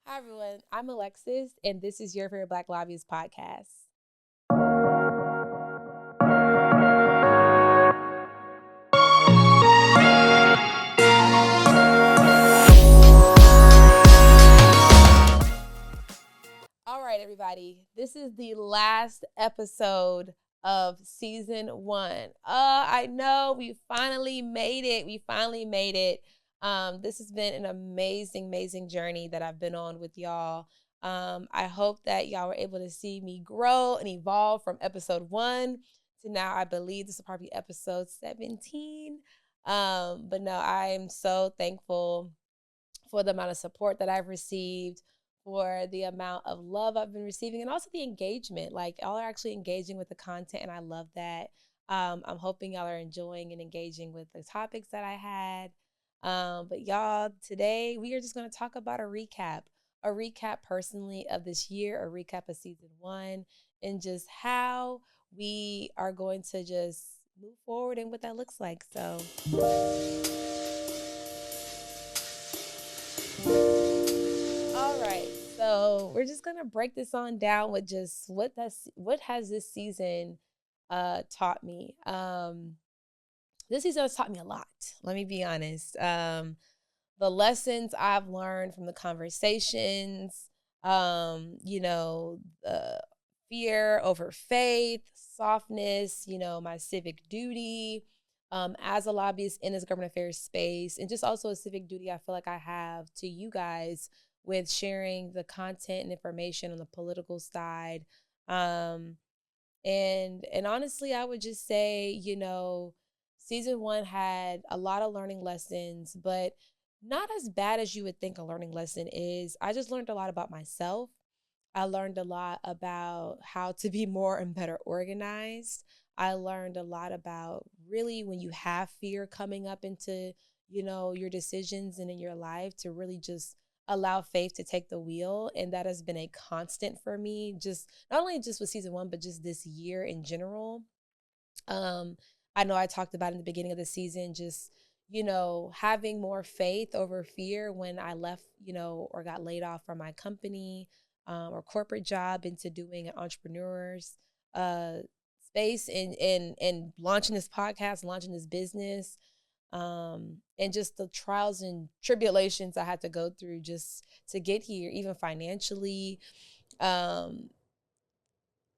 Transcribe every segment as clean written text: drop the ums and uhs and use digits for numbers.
Hi, everyone. I'm Alexis, and this is your favorite Black Lobbyist podcast. All right, everybody. This is the last episode of season one. I know we finally made it. This has been an amazing journey that I've been on with y'all. I hope that y'all were able to see me grow and evolve from episode one to now. I believe this will probably be episode 17. But no, I am so thankful for the amount of support that I've received, for the amount of love I've been receiving, and also the engagement. Like, y'all are actually engaging with the content, and I love that. I'm hoping y'all are enjoying and engaging with the topics that I had. But y'all, today we are just going to talk about a recap personally of this year, a recap of season one, and just how we are going to just move forward and what that looks like. So all right. So we're just gonna break this on down with just what has this season taught me. This season has taught me a lot. Let me be honest. The lessons I've learned from the conversations, the fear over faith, softness, my civic duty, as a lobbyist in this government affairs space, and just also a civic duty I feel like I have to you guys with sharing the content and information on the political side. Um, and honestly, I would just say, season one had a lot of learning lessons, but not as bad as you would think a learning lesson is. I just learned a lot about myself. I learned a lot about how to be more and better organized. I learned a lot about really when you have fear coming up into, your decisions and in your life, to really just allow faith to take the wheel. And that has been a constant for me, just not only just with season one, but just this year in general. Um, I know I talked about in the beginning of the season, just, having more faith over fear when I left, or got laid off from my company, or corporate job, into doing an entrepreneur's uh, space, and launching this podcast, launching this business, and just the trials and tribulations I had to go through just to get here, even financially. Um,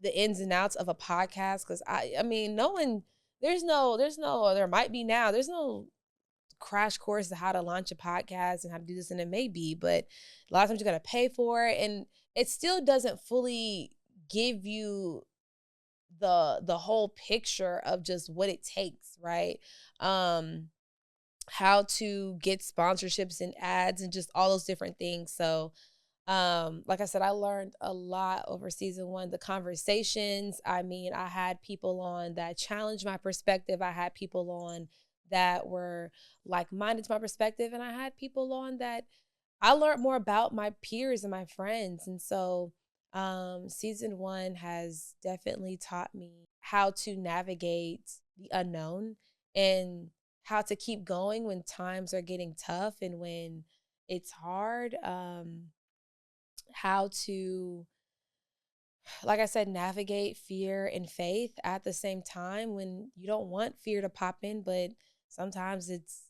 the ins and outs of a podcast, because I mean, no one, there might be now, there's no crash course of how to launch a podcast and how to do this, and it may be, but a lot of times you got to pay for it, and it still doesn't fully give you the whole picture of just what it takes, right? How to get sponsorships and ads and just all those different things. So like I said, I learned a lot over season one. The conversations, I mean, I had people on that challenged my perspective. I had people on that were like-minded to my perspective, and I had people on that I learned more about my peers and my friends. And so season one has definitely taught me how to navigate the unknown, and how to keep going when times are getting tough and when it's hard. How to, like I said, navigate fear and faith at the same time when you don't want fear to pop in, but sometimes it's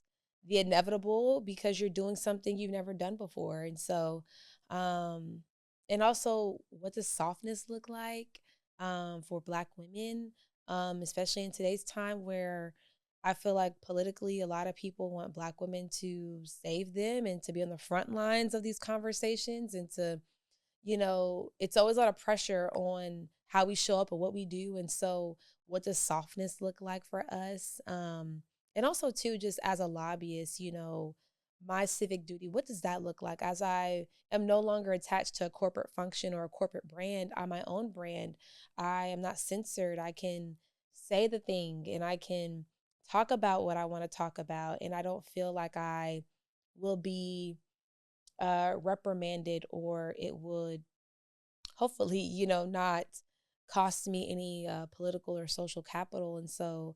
the inevitable because you're doing something you've never done before. And so, um, and also, what does softness look like for Black women, especially in today's time where I feel like politically a lot of people want Black women to save them and to be on the front lines of these conversations, and to, it's always a lot of pressure on how we show up and what we do. And so, what does softness look like for us? And also, too, just as a lobbyist, my civic duty, what does that look like? As I am no longer attached to a corporate function or a corporate brand, I'm my own brand. I am not censored. I can say the thing, and I can talk about what I want to talk about. And I don't feel like I will be reprimanded, or it would hopefully, not cost me any political or social capital. And so,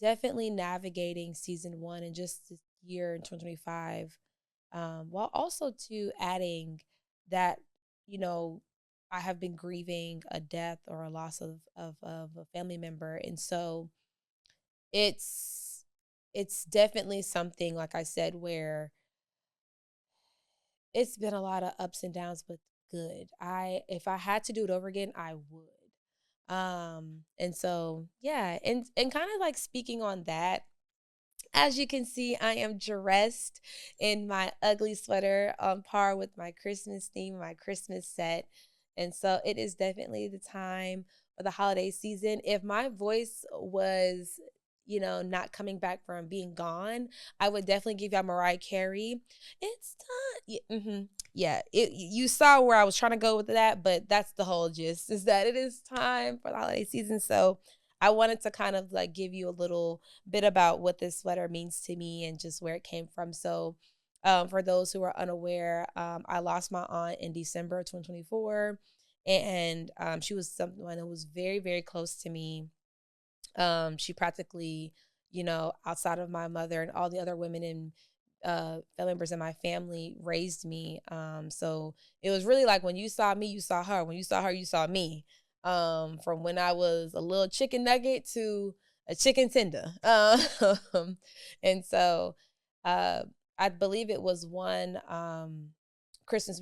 definitely navigating season one and just this year in 2025, while also to adding that, you know, I have been grieving a death or a loss of a family member. And so it's it's definitely something, like I said, where it's been a lot of ups and downs, but good. I If I had to do it over again, I would. And so yeah, and kind of like speaking on that, as you can see, I am dressed in my ugly sweater on par with my Christmas theme, my Christmas set. And so it is definitely the time of the holiday season. If my voice was, not coming back from being gone, I would definitely give y'all Mariah Carey. It's time. Yeah, yeah, you saw where I was trying to go with that, but that's the whole gist, is that it is time for the holiday season. So I wanted to kind of like give you a little bit about what this sweater means to me and just where it came from. So, for those who are unaware, I lost my aunt in December of 2024, and she was someone that was very, very close to me. She practically, outside of my mother and all the other women and family members in my family raised me. So it was really like when you saw me, you saw her. When you saw her, you saw me. From when I was a little chicken nugget to a chicken tender. And so I believe it was one Christmas,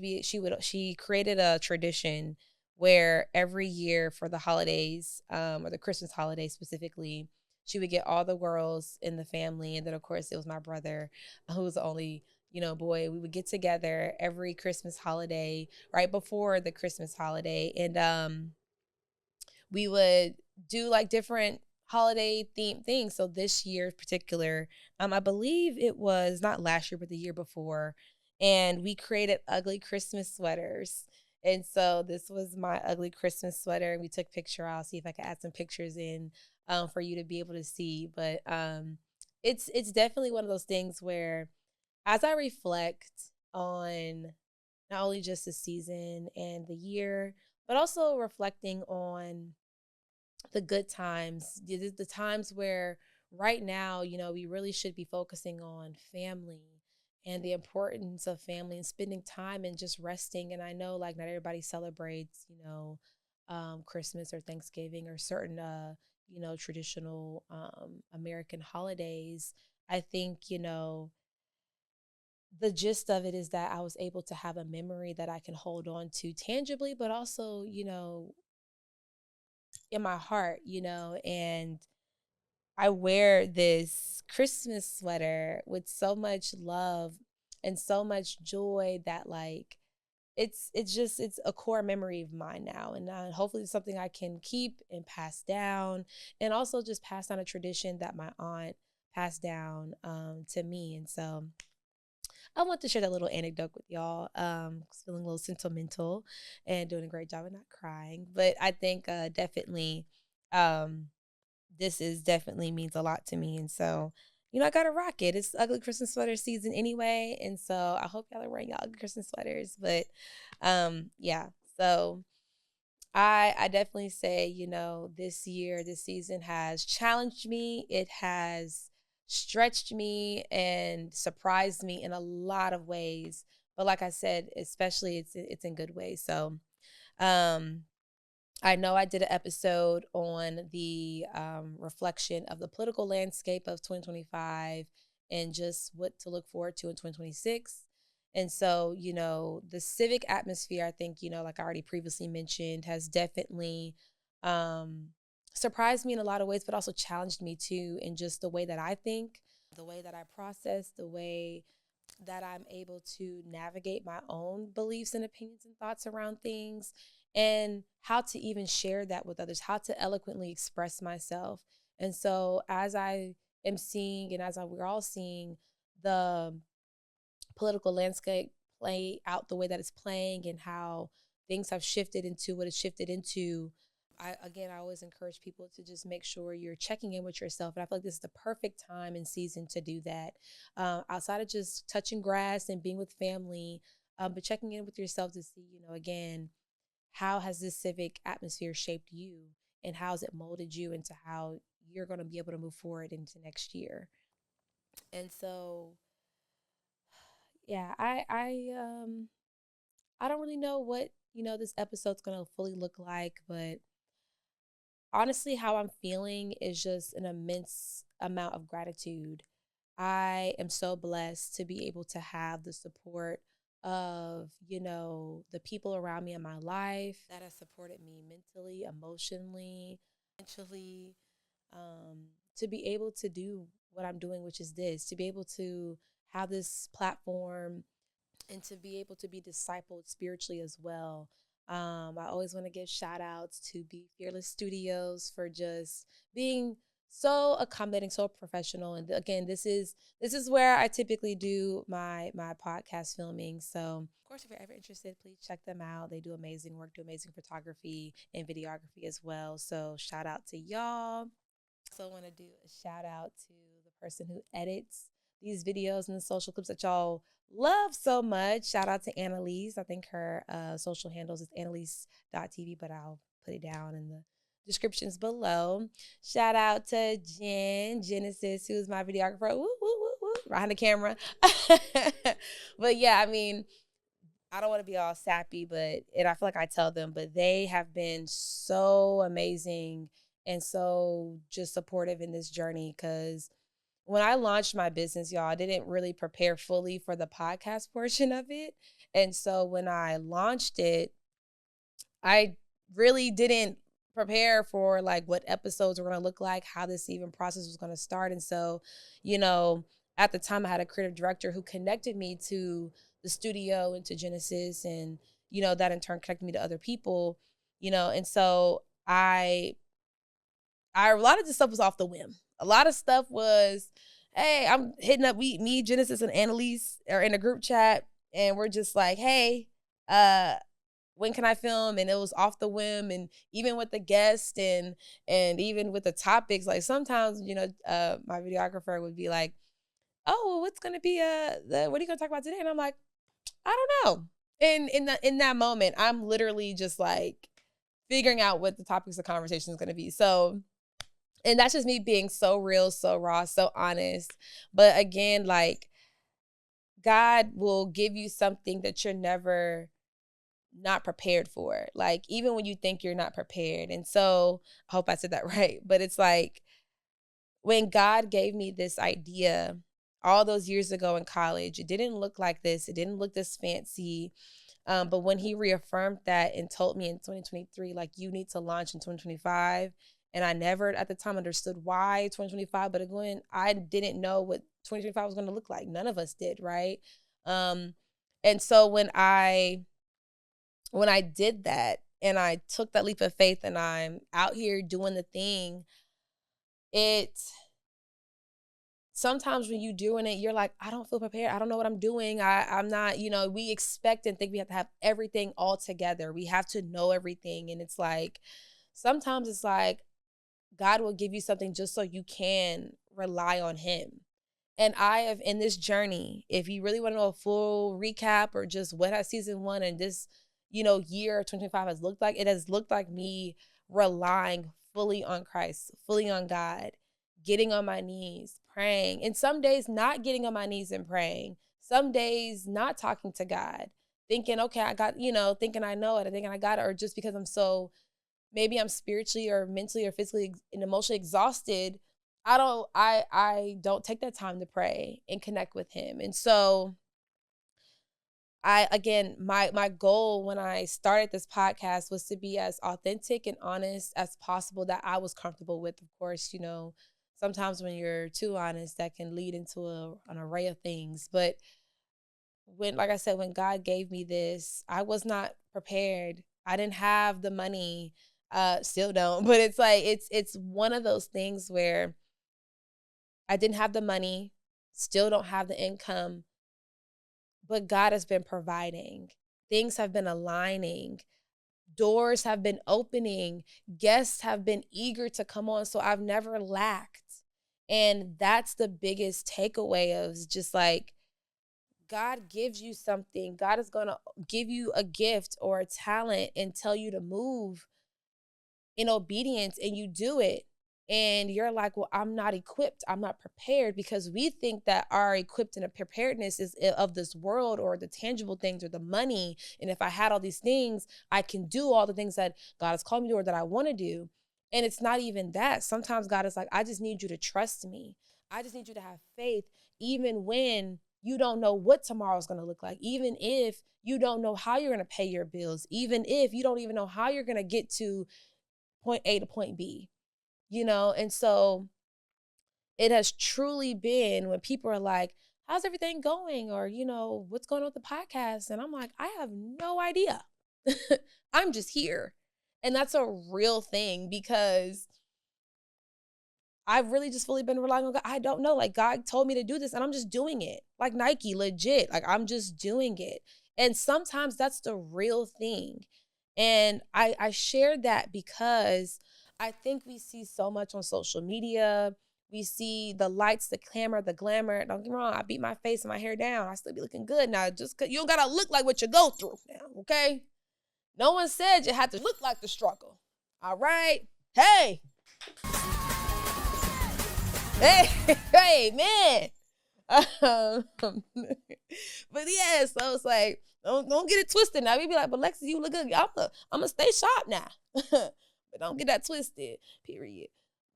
she created a tradition where every year for the holidays, or the Christmas holidays specifically, she would get all the girls in the family, and then of course it was my brother, who was the only boy. We would get together every Christmas holiday right before the Christmas holiday, and we would do like different holiday themed things. So this year in particular, I believe it was not last year, but the year before, and we created ugly Christmas sweaters. And so this was my ugly Christmas sweater. We took picture. I'll see if I can add some pictures in for you to be able to see. But it's definitely one of those things where, as I reflect on not only just the season and the year, but also reflecting on the good times, the times where right now, we really should be focusing on family and the importance of family and spending time and just resting. And I know like not everybody celebrates, Christmas or Thanksgiving or certain, traditional American holidays. I think, the gist of it is that I was able to have a memory that I can hold on to tangibly, but also, in my heart, and I wear this Christmas sweater with so much love and so much joy that like it's a core memory of mine now, and hopefully it's something I can keep and pass down, and also just pass down a tradition that my aunt passed down to me. And so I want to share that little anecdote with y'all. Feeling a little sentimental and doing a great job of not crying, but I think definitely um this is definitely means a lot to me. And so, I gotta rock it. It's ugly Christmas sweater season anyway. And so I hope y'all are wearing y'all ugly Christmas sweaters. But yeah. So I definitely say, this year, this season has challenged me. It has stretched me and surprised me in a lot of ways. But like I said, especially it's in good ways. So um I know I did an episode on the reflection of the political landscape of 2025 and just what to look forward to in 2026. And so, the civic atmosphere, I think, like I already previously mentioned, has definitely um, surprised me in a lot of ways, but also challenged me too in just the way that I think, the way that I process, the way that I'm able to navigate my own beliefs and opinions and thoughts around things, and how to even share that with others, how to eloquently express myself. And so, as I am seeing, and we're all seeing the political landscape play out the way that it's playing, and how things have shifted into what it's shifted into, I always encourage people to just make sure you're checking in with yourself. And I feel like this is the perfect time and season to do that. Outside of just touching grass and being with family, but checking in with yourself to see, again, how has this civic atmosphere shaped you, and how has it molded you into how you're going to be able to move forward into next year. And so yeah, I don't really know what, this episode's gonna fully look like, but honestly, how I'm feeling is just an immense amount of gratitude. I am so blessed to be able to have the support of, the people around me in my life that have supported me mentally, emotionally, financially, to be able to do what I'm doing, which is this, to be able to have this platform and to be able to be discipled spiritually as well. I always want to give shout outs to Be Fearless Studios for just being so accommodating, so professional. And again, this is where I typically do my podcast filming. So of course, if you're ever interested, please check them out. They do amazing work, do amazing photography and videography as well. So shout out to y'all. Also want to do a shout out to the person who edits these videos and the social clips that y'all love so much. Shout out to Annalise. I think her social handles is annalise.tv, but I'll put it down in the descriptions below. Shout out to Jen Genesis, who's my videographer. Woo, woo, woo, woo, behind the camera. But yeah, I mean, I don't want to be all sappy, and I feel like I tell them, but they have been so amazing and so just supportive in this journey. Because when I launched my business, y'all, I didn't really prepare fully for the podcast portion of it. And so when I launched it, I really didn't prepare for like what episodes were going to look like, how this even process was going to start. And so, you know, at the time I had a creative director who connected me to the studio and to Genesis, and, that in turn connected me to other people, and so a lot of this stuff was off the whim. A lot of stuff was, hey, I'm hitting up me, Genesis, and Annalise are in a group chat, and we're just like, hey, when can I film? And it was off the whim, and even with the guest and even with the topics, like sometimes, my videographer would be like, oh, well, what's gonna be what are you gonna talk about today? And I'm like, I don't know. And in that moment, I'm literally just like figuring out what the topics of conversation is gonna be. So, and that's just me being so real, so raw, so honest. But again, like, God will give you something that you're never not prepared for. Like, even when you think you're not prepared. And so I hope I said that right. But it's like when God gave me this idea all those years ago in college, it didn't look like this. It didn't look this fancy. But when he reaffirmed that and told me in 2023, like, you need to launch in 2025. And I never at the time understood why 2025, but again, I didn't know what 2025 was going to look like. None of us did, right? And so when I did that and I took that leap of faith and I'm out here doing the thing, it sometimes when you doing it, you're like, I don't feel prepared. I don't know what I'm doing. I'm not, we expect and think we have to have everything all together. We have to know everything. And it's like, sometimes it's like God will give you something just so you can rely on him. And I have in this journey, if you really want to know a full recap or just what has season 1 and this, year 2025 has looked like, it has looked like me relying fully on Christ, fully on God, getting on my knees, praying. And some days not getting on my knees and praying. Some days not talking to God, thinking, okay, I got, thinking I know it, or thinking I got it, or just because maybe I'm spiritually or mentally or physically and emotionally exhausted, I don't take that time to pray and connect with him. And so again, my goal when I started this podcast was to be as authentic and honest as possible that I was comfortable with. Of course, sometimes when you're too honest, that can lead into an array of things. But like I said, when God gave me this, I was not prepared. I didn't have the money, still don't, but it's like, it's one of those things where I didn't have the money, still don't have the income, but God has been providing. Things have been aligning. Doors have been opening. Guests have been eager to come on. So I've never lacked. And that's the biggest takeaway of just like, God gives you something. God is going to give you a gift or a talent and tell you to move in obedience, and you do it. and you're like, well, I'm not equipped, I'm not prepared, because we think that our equipped and a preparedness is of this world, or the tangible things, or the money. And if I had all these things, I can do all the things that God has called me to, or that I want to do. And it's not even that. Sometimes God is like, I just need you to trust me. I just need you to have faith, even when you don't know what tomorrow is going to look like, even if you don't know how you're going to pay your bills, even if you don't even know how you're going to get to point A to point B, And so it has truly been when people are like, how's everything going? Or, what's going on with the podcast? And I'm like, I have no idea. I'm just here. And that's a real thing, because I've really just fully been relying on God. I don't know. Like, God told me to do this and I'm just doing it. Like Nike, legit. Like, I'm just doing it. And sometimes that's the real thing. And I shared that because I think we see so much on social media. We see the lights, the camera, the glamour. Don't get me wrong. I beat my face and my hair down. I still be looking good now. Just 'cause you don't got to look like what you go through now. Okay. No one said you had to look like the struggle. All right. Hey. Hey, man. But yeah, so it's like, don't get it twisted now. We be like, but Lexus, you look good. I'm gonna stay sharp now. But don't get that twisted, period.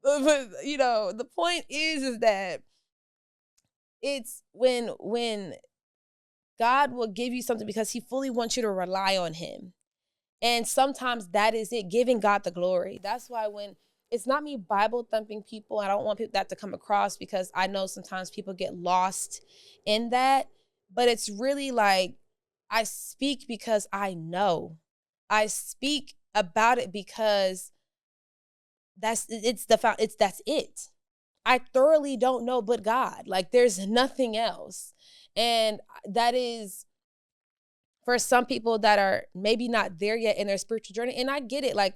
But the point is that it's when God will give you something because he fully wants you to rely on him. And sometimes that is it, giving God the glory. That's why when it's not me Bible thumping people, I don't want that to come across, because I know sometimes people get lost in that. But it's really like, I speak because I know. I speak about it because that's it. I thoroughly don't know but God. Like, there's nothing else. And that is for some people that are maybe not there yet in their spiritual journey. And I get it. Like,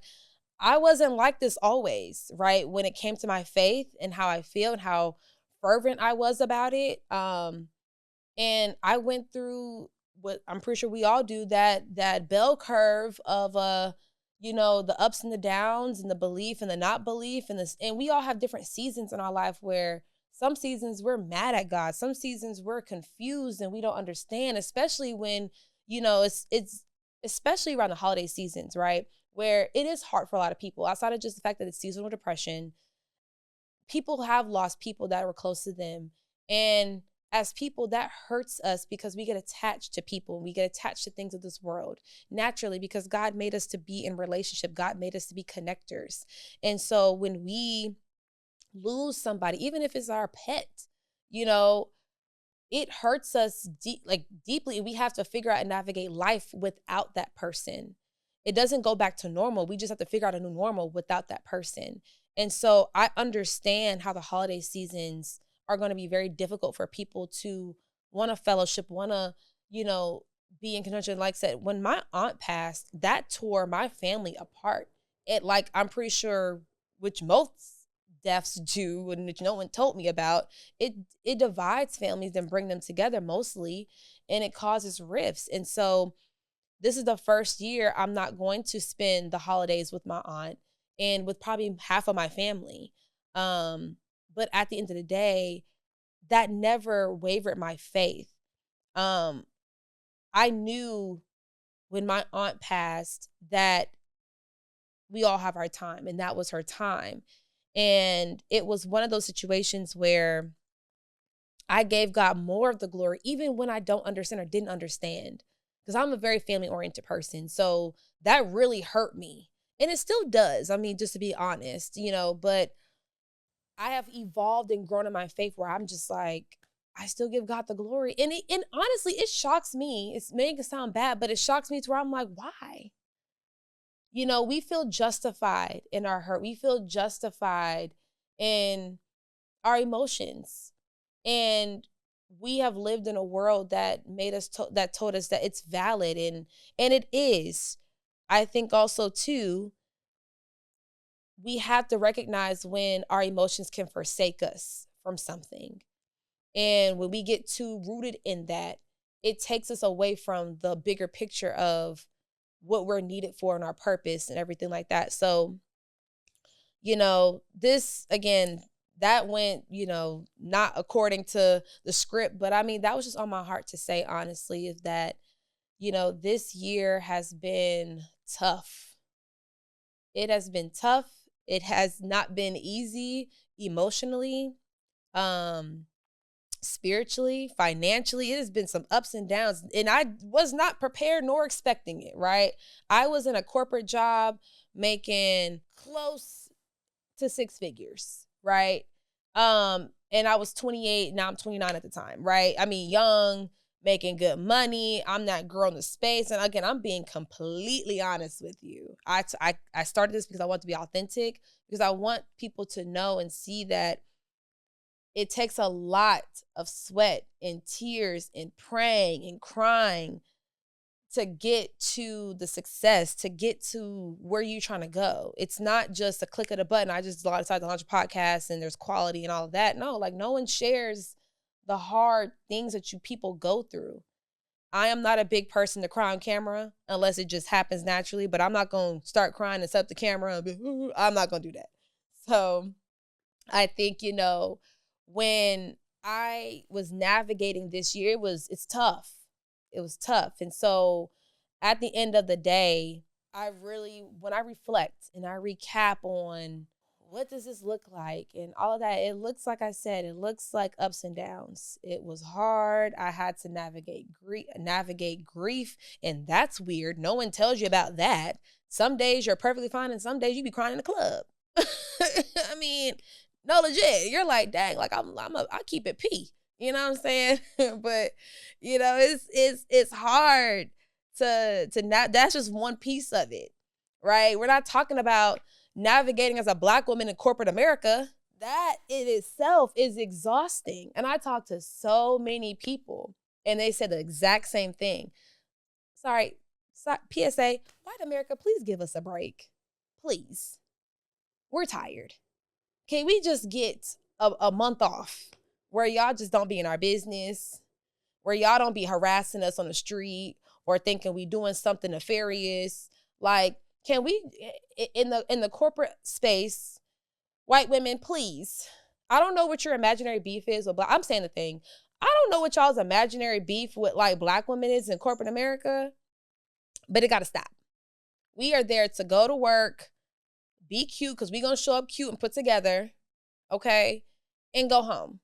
I wasn't like this always, right? When it came to my faith and how I feel and how fervent I was about it. And I went through what I'm pretty sure we all do, that bell curve of the ups and the downs and the belief and the not belief, and we all have different seasons in our life where some seasons we're mad at God, some seasons we're confused and we don't understand, especially when it's especially around the holiday seasons, right? Where it is hard for a lot of people, outside of just the fact that it's seasonal depression. People have lost people that were close to them. And as people, that hurts us because we get attached to people. We get attached to things of this world naturally, because God made us to be in relationship. God made us to be connectors. And so when we lose somebody, even if it's our pet, it hurts us deeply. We have to figure out and navigate life without that person. It doesn't go back to normal. We just have to figure out a new normal without that person. And so I understand how the holiday seasons are going to be very difficult for people to want to fellowship, want to, be in conjunction. Like I said, when my aunt passed, that tore my family apart. I'm pretty sure, which most deaths do, and which no one told me about, it divides families and bring them together mostly, and it causes rifts. And so this is the first year I'm not going to spend the holidays with my aunt and with probably half of my family. But at the end of the day, that never wavered my faith. I knew when my aunt passed that we all have our time, and that was her time. And it was one of those situations where I gave God more of the glory, even when I don't understand or didn't understand, because I'm a very family-oriented person. So that really hurt me. And it still does. I mean, just to be honest, but I have evolved and grown in my faith where I'm just like, I still give God the glory. And honestly, it shocks me. It's making it sound bad, but it shocks me to where I'm like, why? We feel justified in our hurt. We feel justified in our emotions. And we have lived in a world that that told us that it's valid, and it is. I think also too, we have to recognize when our emotions can forsake us from something. And when we get too rooted in that, it takes us away from the bigger picture of what we're needed for and our purpose and everything like that. So this again, that went, not according to the script, but I mean, that was just on my heart to say, honestly, is that, this year has been tough. It has been tough. It has not been easy emotionally, um, spiritually, financially. It has been some ups and downs, and I was not prepared nor expecting it, right? I was in a corporate job making close to six figures, right? And I was 28, now I'm 29 at the time, right? I mean, young, making good money. I'm that girl in the space. And again, I'm being completely honest with you. I started this because I want to be authentic, because I want people to know and see that it takes a lot of sweat and tears and praying and crying to get to the success, to get to where you're trying to go. It's not just a click of the button. I just decided to launch a podcast and there's quality and all of that. No, like, no one shares the hard things that you people go through. I am not a big person to cry on camera unless it just happens naturally, but I'm not going to start crying and set up the camera and be, "Ooh," I'm not going to do that. So I think, when I was navigating this year, it's tough. It was tough. And so at the end of the day, when I reflect and I recap on what does this look like and all of that, it looks, like I said, it looks like ups and downs. It was hard. I had to navigate grief, and that's weird. No one tells you about that. Some days you're perfectly fine, and some days you be crying in the club. I mean, no, legit. You're like, dang, like I keep it P. You know what I'm saying? But it's hard to not. That's just one piece of it, right? We're not talking about navigating as a Black woman in corporate America. That in itself is exhausting. And I talked to so many people, and they said the exact same thing. Sorry, PSA, white America, please give us a break. Please. We're tired. Can we just get a month off where y'all just don't be in our business, where y'all don't be harassing us on the street or thinking we doing something nefarious? Like, can we, in the corporate space, white women, please. I don't know what your imaginary beef is, but I'm saying the thing. I don't know what y'all's imaginary beef with like Black women is in corporate America, but it got to stop. We are there to go to work, be cute, because we're going to show up cute and put together, okay, and go home.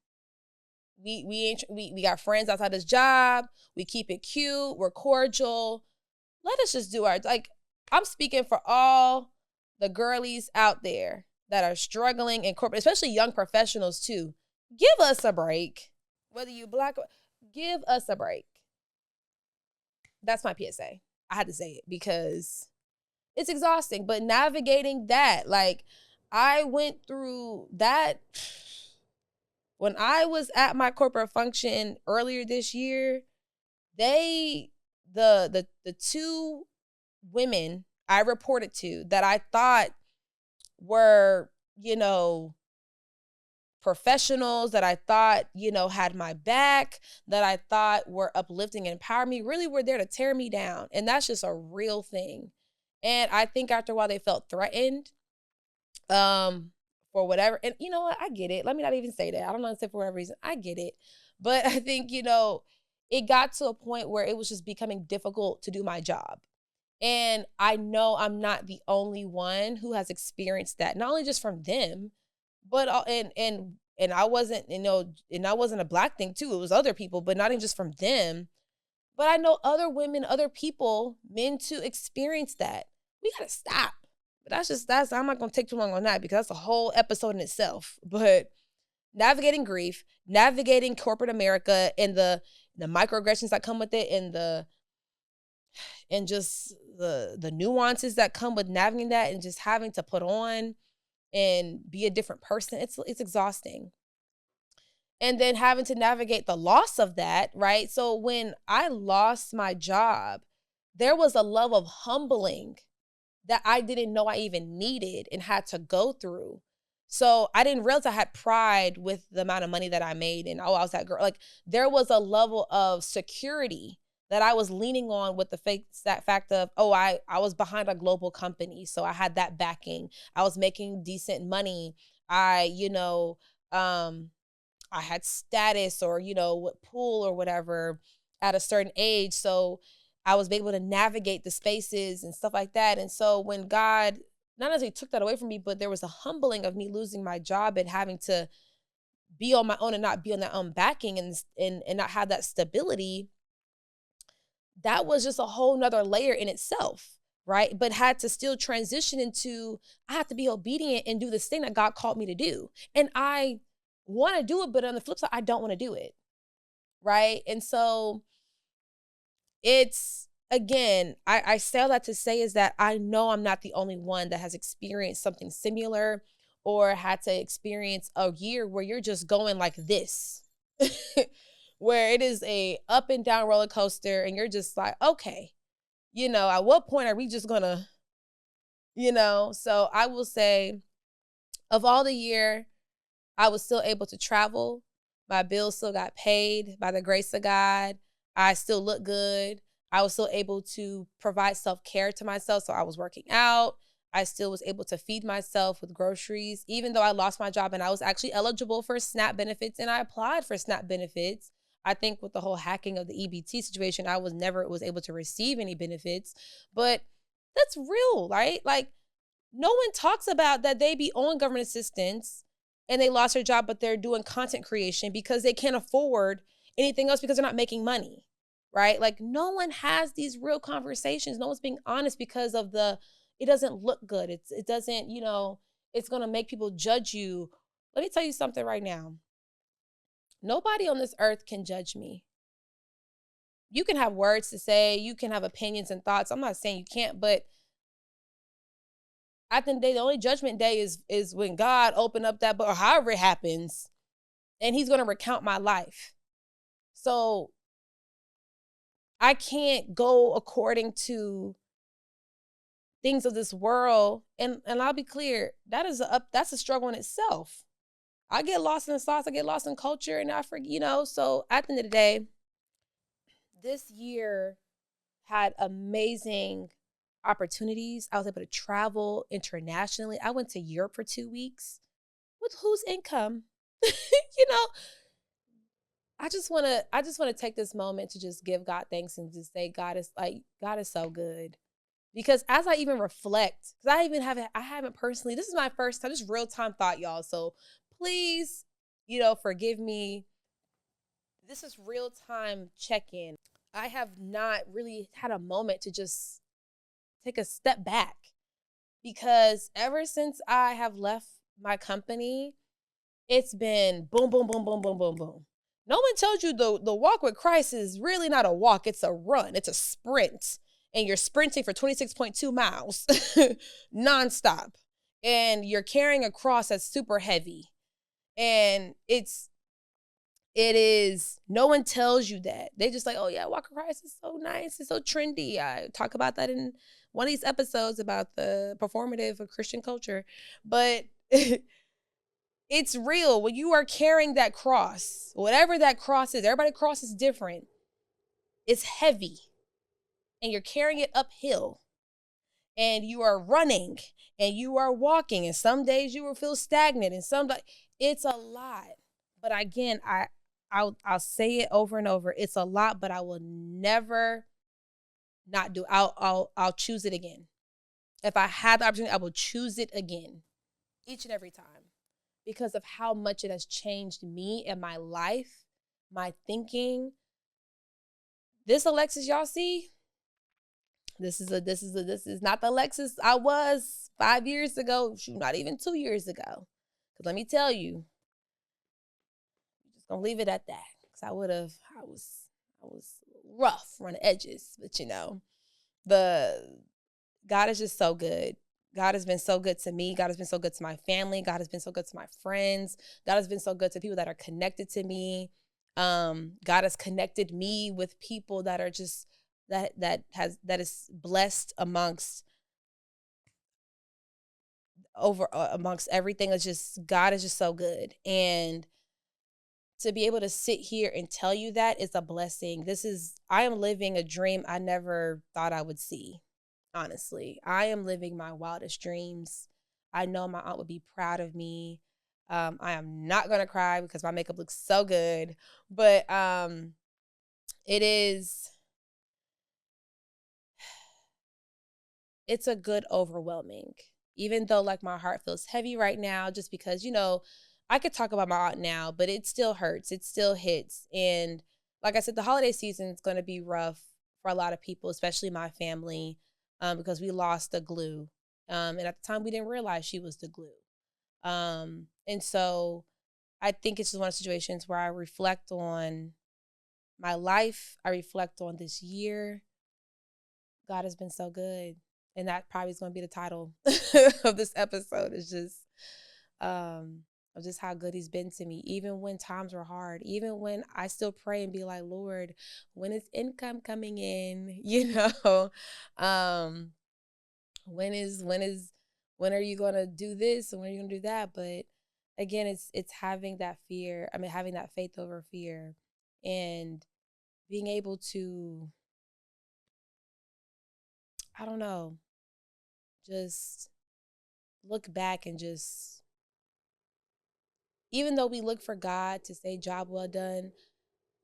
We got friends outside this job. We keep it cute. We're cordial. Let us just do I'm speaking for all the girlies out there that are struggling in corporate, especially young professionals too. Give us a break. Whether you Black, give us a break. That's my PSA. I had to say it because it's exhausting, but navigating that, like, I went through that when I was at my corporate function earlier this year. The two women I reported to that I thought were, professionals, that I thought, had my back, that I thought were uplifting and empowering me, really were there to tear me down. And that's just a real thing. And I think after a while they felt threatened for whatever. And you know what? I get it. Let me not even say that. I don't know, say for whatever reason. I get it. But I think, it got to a point where it was just becoming difficult to do my job. And I know I'm not the only one who has experienced that, not only just from them, but and I wasn't, and I wasn't a Black thing too. It was other people, but not even just from them. But I know other women, other people, men too, experience that. We gotta stop. But I'm not gonna take too long on that because that's a whole episode in itself. But navigating grief, navigating corporate America, and the microaggressions that come with it, and just the nuances that come with navigating that, and just having to put on and be a different person, it's exhausting. And then having to navigate the loss of that, right? So when I lost my job, there was a level of humbling that I didn't know I even needed and had to go through. So I didn't realize I had pride with the amount of money that I made, and I was that girl. Like, there was a level of security that I was leaning on with the fact of, oh, I was behind a global company, so I had that backing. I was making decent money. I, um, I had status, or, what pool or whatever at a certain age. So I was able to navigate the spaces and stuff like that. And so when God not only took that away from me, but there was a humbling of me losing my job and having to be on my own and not be on that own backing, and not have that stability, that was just a whole nother layer in itself, right? But had to still transition into, I have to be obedient and do this thing that God called me to do. And I want to do it, but on the flip side, I don't want to do it. Right. And so it's, again, I say all that to say is that I know I'm not the only one that has experienced something similar or had to experience a year where you're just going like this, where it is a up and down roller coaster and you're just like, okay, at what point are we just gonna, so I will say, of all the year, I was still able to travel. My bills still got paid by the grace of God. I still look good. I was still able to provide self-care to myself. So I was working out. I still was able to feed myself with groceries, even though I lost my job and I was actually eligible for SNAP benefits and I applied for SNAP benefits. I think with the whole hacking of the EBT situation, I was able to receive any benefits, but that's real, right? Like, no one talks about that they be on government assistance and they lost their job, but they're doing content creation because they can't afford anything else because they're not making money, right? Like, no one has these real conversations. No one's being honest because of it doesn't look good. It doesn't, it's going to make people judge you. Let me tell you something right now. Nobody on this earth can judge me. You can have words to say, you can have opinions and thoughts. I'm not saying you can't, but at the end of the day, the only judgment day is when God opened up that book, or however it happens, and he's going to recount my life. So I can't go according to things of this world. And I'll be clear, that's a struggle in itself. I get lost in the sauce, I get lost in culture, and I forget, so at the end of the day, this year had amazing opportunities. I was able to travel internationally. I went to Europe for 2 weeks. With whose income? you know, I just want to take this moment to just give God thanks and just say God is so good. Because as I even reflect, because I haven't personally, this is my first time, this is real time thought, y'all. So please, forgive me. This is real time check-in. I have not really had a moment to just take a step back, because ever since I have left my company, it's been boom, boom, boom, boom, boom, boom, boom. No one tells you the walk with Christ is really not a walk, it's a run, it's a sprint. And you're sprinting for 26.2 miles nonstop. And you're carrying a cross that's super heavy. And it is, no one tells you that. They just like, oh yeah, walk with Christ is so nice, it's so trendy. I talk about that in one of these episodes about the performative of Christian culture. But it's real. When you are carrying that cross, whatever that cross is, everybody's cross is different. It's heavy. And you're carrying it uphill. And you are running. And you are walking. And some days you will feel stagnant. And some days it's a lot. But again, I'll say it over and over. It's a lot, but I will never not do. I'll choose it again. If I had the opportunity, I will choose it again, each and every time, because of how much it has changed me and my life, my thinking. This Alexis y'all see, this is not the Alexis I was 5 years ago, shoot, not even 2 years ago. Because let me tell you, I'm just gonna leave it at that. Because I was rough on the edges, but the God is just so good. God has been so good to me. God has been so good to my family. God has been so good to my friends. God has been so good to people that are connected to me. God has connected me with people that are just that is blessed amongst amongst everything. It's just, God is just so good. And to be able to sit here and tell you that is a blessing. I am living a dream I never thought I would see. Honestly, I am living my wildest dreams. I know my aunt would be proud of me. I am not gonna cry because my makeup looks so good, but it is. It's a good overwhelming. Even though like my heart feels heavy right now, just because I could talk about my aunt now, but it still hurts. It still hits, and like I said, the holiday season is going to be rough for a lot of people, especially my family, because we lost the glue, and at the time we didn't realize she was the glue. And so I think it's just one of those situations where I reflect on my life. I reflect on this year. God has been so good. And that probably is going to be the title of this episode, is just of just how good he's been to me, even when times were hard, even when I still pray and be like, Lord, when is income coming in? Um, when are you gonna do this and when are you gonna do that? But again, it's having that fear, having that faith over fear, and being able to, I don't know, just look back and just, even though we look for God to say job well done,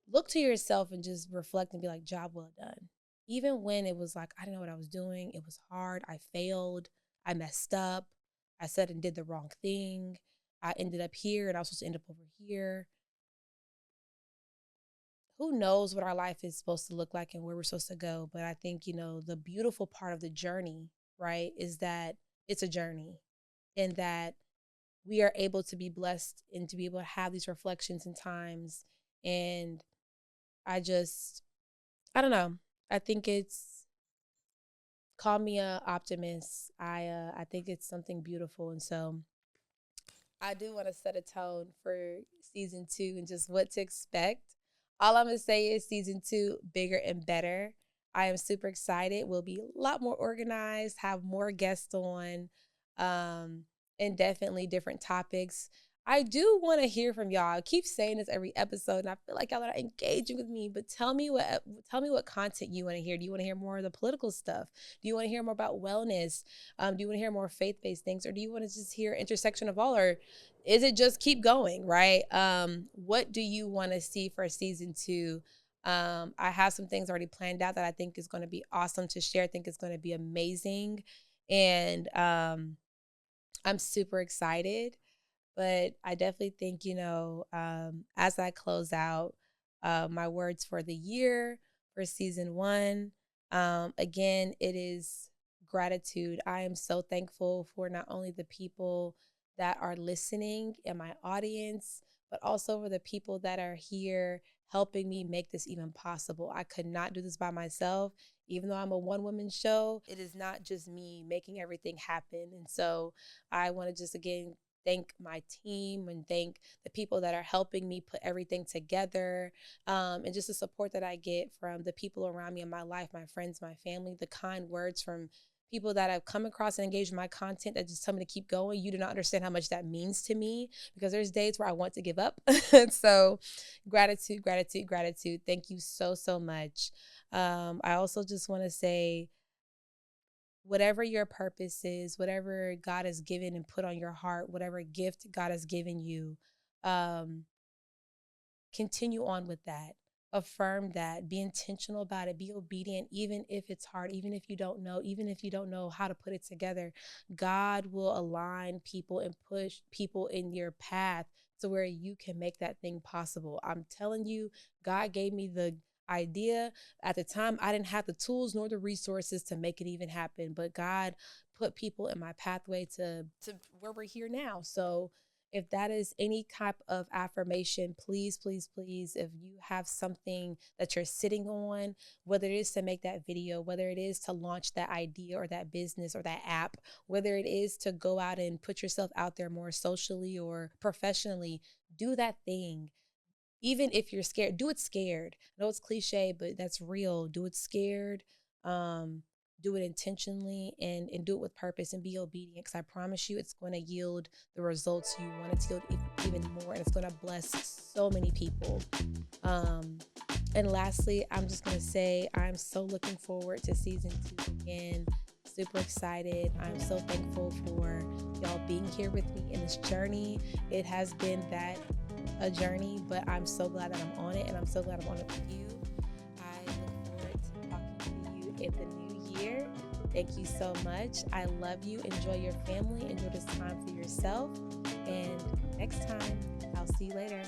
look to yourself and just reflect and be like, job well done. Even when it was like, I didn't know what I was doing, it was hard, I failed, I messed up, I said and did the wrong thing, I ended up here and I was supposed to end up over here. Who knows what our life is supposed to look like and where we're supposed to go? But I think, the beautiful part of the journey, right, is that it's a journey, and that we are able to be blessed and to be able to have these reflections and times. And I don't know. I think it's, call me a optimist. I think it's something beautiful. And so I do want to set a tone for season 2 and just what to expect. All I'm going to say is season 2, bigger and better. I am super excited. We'll be a lot more organized, have more guests on, um, and definitely different topics. I do want to hear from y'all. I keep saying this every episode, and I feel like y'all are engaging with me. But tell me what content you want to hear. Do you want to hear more of the political stuff? Do you want to hear more about wellness? Do you want to hear more faith-based things, or do you want to just hear intersection of all, or is it just keep going, right? What do you want to see for season 2? I have some things already planned out that I think is going to be awesome to share. I think it's going to be amazing, and I'm super excited. But I definitely think, as I close out, my words for the year for season 1, again, it is gratitude. I am so thankful for not only the people that are listening in my audience, but also for the people that are here helping me make this even possible. I could not do this by myself. Even though I'm a one-woman show, it is not just me making everything happen. And so I want to just, again, thank my team and thank the people that are helping me put everything together, and just the support that I get from the people around me in my life, my friends, my family, the kind words from people that I've come across and engaged in my content that just tell me to keep going. You do not understand how much that means to me, because there's days where I want to give up. So gratitude, gratitude, gratitude. Thank you so, so much. I also just want to say, whatever your purpose is, whatever God has given and put on your heart, whatever gift God has given you, um, continue on with that. Affirm that. Be intentional about it. Be obedient, even if it's hard, even if you don't know, even if you don't know how to put it together. God will align people and push people in your path to where you can make that thing possible. I'm telling you, God gave me the idea. At the time, I didn't have the tools nor the resources to make it even happen, but God put people in my pathway to where we're here now. So if that is any type of affirmation, please, please, please, if you have something that you're sitting on, whether it is to make that video, whether it is to launch that idea or that business or that app, whether it is to go out and put yourself out there more socially or professionally, do that thing. Even if you're scared, do it scared. I know it's cliche, but that's real. Do it scared. Um, do it intentionally and do it with purpose and be obedient, because I promise you it's going to yield the results you want it to yield even more, and it's going to bless so many people. Um, and lastly, I'm just going to say I'm so looking forward to season 2 again. Super excited. I'm so thankful for y'all being here with me in this journey. It has been a journey, but I'm so glad that I'm on it, and I'm so glad I'm on it with you. I look forward to talking to you in the new year. Thank you so much. I love you. Enjoy your family. Enjoy this time for yourself. And next time, I'll see you later.